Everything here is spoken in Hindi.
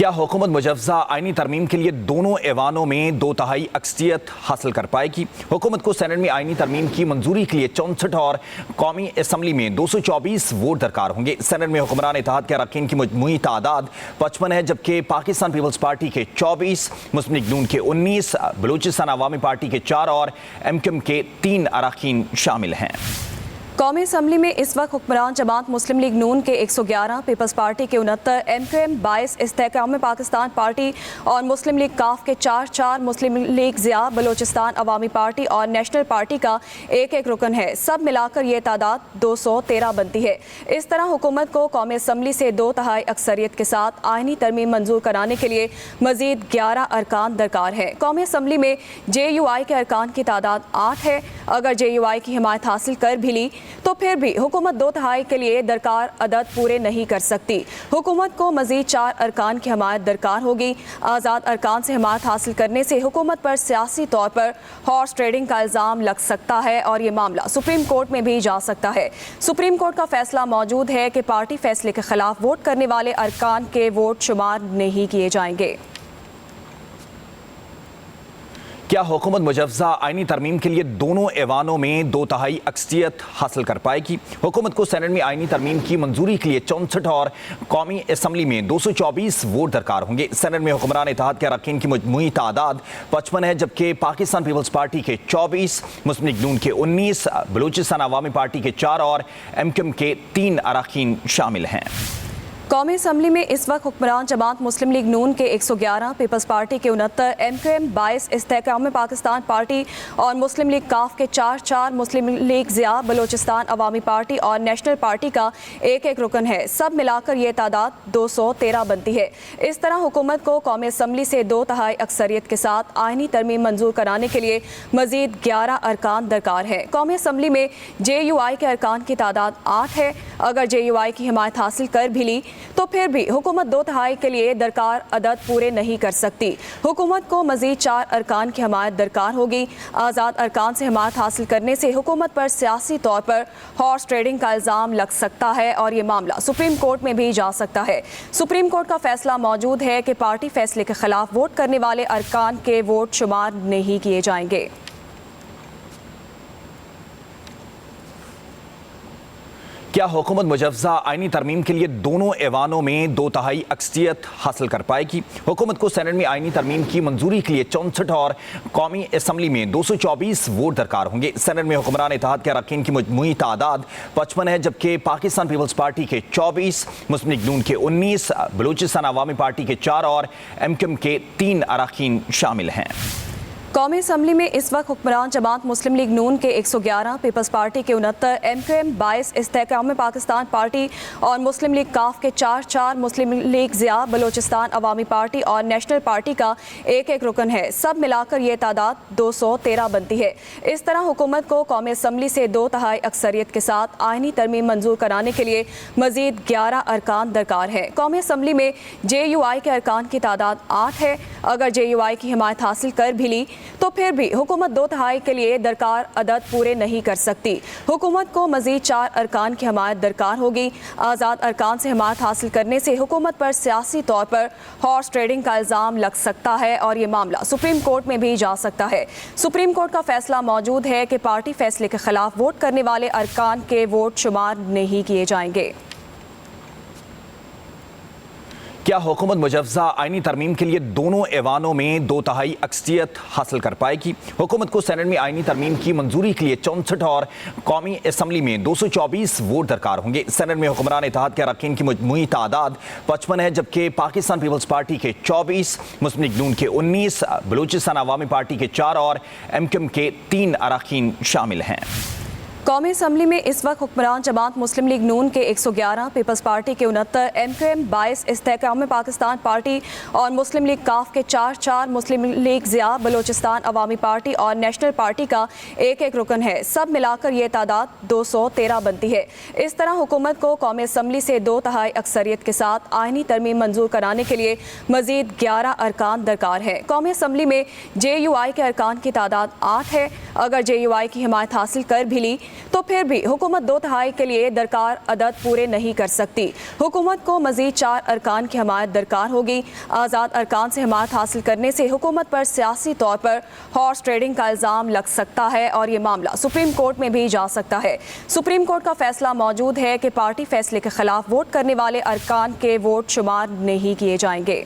क्या हुकूमत मुजव्वज़ा आईनी तरमीम के लिए दोनों ऐवानों में 2/3 अक्सरियत हासिल कर पाएगी? हुकूमत को सेनेट में आईनी तरमीम की मंजूरी के लिए 64 और कौमी असम्बली में 224 वोट दरकार होंगे। सेनेट में हुक्मरान इत्तेहाद के अरकान की मजमूई तादाद 55 है, जबकि पाकिस्तान पीपल्स पार्टी के 24, मुस्लिम लीग नून के 19, बलूचिस्तान अवामी पार्टी के 4 और MQM के 3 अरकान शामिल हैं। कौमी असम्बली में इस वक्त हुक्मरान जमात मुस्लिम लीग नून के 111, पीपल्स पार्टी के 69, MQM 22, इस्तेहकाम पाकिस्तान पार्टी और मुस्लिम लीग काफ के 4, मुस्लिम लीग ज़िया, बलूचिस्तान अवामी पार्टी और नेशनल पार्टी का एक रुकन है। सब मिलाकर ये तादाद 213 बनती है। इस तरह हुकूमत को कौमी असम्बली से 2/3 अक्सरियत के साथ आईनी तरमीम मंजूर कराने के लिए मजीद 11 अरकान दरकार है। कौमी असम्बली में JUI के अरकान की तादाद 8 है। अगर JUI की हिमायत हासिल कर भी ली तो फिर भी हुकूमत 2/3 के लिए दरकार अदद पूरे नहीं कर सकती। हुकूमत को मजीद 4 अरकान की हिमायत दरकार होगी। आज़ाद अरकान से हिमायत हासिल करने से हुकूमत पर सियासी तौर पर हॉर्स ट्रेडिंग का इल्ज़ाम लग सकता है और ये मामला सुप्रीम कोर्ट में भी जा सकता है। सुप्रीम कोर्ट का फैसला मौजूद है कि पार्टी फैसले के खिलाफ वोट करने वाले अरकान के वोट शुमार नहीं किए जाएंगे। क्या हुकूमत मुजव्वज़ा आईनी तरमीम के लिए दोनों ऐवानों में 2/3 अक्सरियत हासिल कर पाएगी? हुकूमत को सेनेट में आईनी तरमीम की मंजूरी के लिए 64 और कौमी असम्बली में 224 वोट दरकार होंगे। सेनेट में हुक्मरान इत्तेहाद के अरकान की मजमूई तादाद 55 है, जबकि पाकिस्तान पीपल्स पार्टी के 24, मुस्लिम लीग नून के 19, बलूचिस्तान अवामी पार्टी के 4 और MQM के 3 अरकान शामिल हैं। कौमी असम्बली में इस वक्त हुक्मरान जमात मुस्लिम लीग नून के 111, पीपल्स पार्टी के 69, MQM 22, इस्तेहकाम पाकिस्तान पार्टी और मुस्लिम लीग काफ के 4, मुस्लिम लीग ज़िया, बलूचिस्तान अवामी पार्टी और नेशनल पार्टी का एक रुकन है। सब मिलाकर ये तादाद 213 बनती है। इस तरह हुकूमत को कौमी असम्बली से 2/3 अक्सरियत के साथ आईनी तरमीम मंजूर कराने के लिए मजीद 11 अरकान दरकार है। कौमी असम्बली में JUI के अरकान की तादाद 8 है। अगर JUI की हिमायत हासिल कर भी ली तो फिर भी हुकूमत 2/3 के लिए दरकार अदद पूरे नहीं कर सकती। हुकूमत को मजीद 4 अरकान की हिमायत दरकार होगी। आज़ाद अरकान से हिमायत हासिल करने से हुकूमत पर सियासी तौर पर हॉर्स ट्रेडिंग का इल्ज़ाम लग सकता है और ये मामला सुप्रीम कोर्ट में भी जा सकता है। सुप्रीम कोर्ट का फैसला मौजूद है कि पार्टी फैसले के खिलाफ वोट करने वाले अरकान के वोट शुमार नहीं किए जाएंगे। क्या हुकूमत मुजव्वज़ा आईनी तरमीम के लिए दोनों ऐवानों में 2/3 अक्सरियत हासिल कर पाएगी? हुकूमत को सेनेट में आईनी तरमीम की मंजूरी के लिए 64 और कौमी असम्बली में 224 वोट दरकार होंगे। सेनेट में हुक्मरान इत्तेहाद के अरकान की मजमूई तादाद 55 है, जबकि पाकिस्तान पीपल्स पार्टी के 24, मुस्लिम लीग नून के 19, बलूचिस्तान अवामी पार्टी के 4 और MQM के 3 अरकान शामिल हैं। कौमी असम्बली में इस वक्त हुक्मरान जमात मुस्लिम लीग नून के 111, पीपल्स पार्टी के 69, MQM 22, इस्तेहकाम पाकिस्तान पार्टी और मुस्लिम लीग काफ के 4, मुस्लिम लीग ज़िया, बलूचिस्तान अवामी पार्टी और नेशनल पार्टी का एक रुकन है। सब मिलाकर ये तादाद 213 बनती है। इस तरह हुकूमत को कौमी असम्बली से 2/3 अक्सरियत के साथ आईनी तरमीम मंजूर कराने के लिए मजीद 11 अरकान दरकार है। कौमी असम्बली में JUI के अरकान की तादाद 8 है। अगर JUI की हिमायत हासिल कर भी ली तो फिर भी हुकूमत 2/3 के लिए दरकार अदद पूरे नहीं कर सकती। हुकूमत को मजीद 4 अरकान की हिमायत दरकार होगी। आज़ाद अरकान से हिमायत हासिल करने से हुकूमत पर सियासी तौर पर हॉर्स ट्रेडिंग का इल्ज़ाम लग सकता है और ये मामला सुप्रीम कोर्ट में भी जा सकता है। सुप्रीम कोर्ट का फैसला मौजूद है कि पार्टी फैसले के खिलाफ वोट करने वाले अरकान के वोट शुमार नहीं किए जाएंगे। क्या हुकूमत मुजव्वज़ा आईनी तरमीम के लिए दोनों ऐवानों में 2/3 अक्सरियत हासिल कर पाएगी? हुकूमत को सेनेट में आईनी तरमीम की मंजूरी के लिए 64 और कौमी असम्बली में 224 वोट दरकार होंगे। सेनेट में हुक्मरान इत्तेहाद के अरकान की मजमूई तादाद 55 है, जबकि पाकिस्तान पीपल्स पार्टी के 24, मुस्लिम लीग नून के 19, बलूचिस्तान अवामी पार्टी के 4 और MQM के 3 अरकान शामिल हैं। कौमी असम्बली में इस वक्त हुक्मरान जमात मुस्लिम लीग नून के 111, पीपल्स पार्टी के 69, MQM 22, इस्तेहकाम पाकिस्तान पार्टी और मुस्लिम लीग काफ के 4, मुस्लिम लीग ज़िया, बलूचिस्तान अवामी पार्टी और नेशनल पार्टी का एक रुकन है। सब मिलाकर ये तादाद 213 बनती है। इस तरह हुकूमत को कौमी असम्बली से 2/3 अक्सरियत के साथ आईनी तरमीम मंजूर कराने के लिए मजीद 11 अरकान दरकार है। कौमी असम्बली में JUI के अरकान की तादाद 8 है। अगर JUI की हिमायत हासिल कर भी ली तो फिर भी हुकूमत 2/3 के लिए दरकार अदद पूरे नहीं कर सकती। हुकूमत को मजीद 4 अरकान की हमायत दरकार होगी। आज़ाद अरकान से हमायत हासिल करने से हुकूमत पर सियासी तौर पर हॉर्स ट्रेडिंग का इल्ज़ाम लग सकता है और ये मामला सुप्रीम कोर्ट में भी जा सकता है। सुप्रीम कोर्ट का फैसला मौजूद है कि पार्टी फैसले के खिलाफ वोट करने वाले अरकान के वोट शुमार नहीं किए जाएंगे।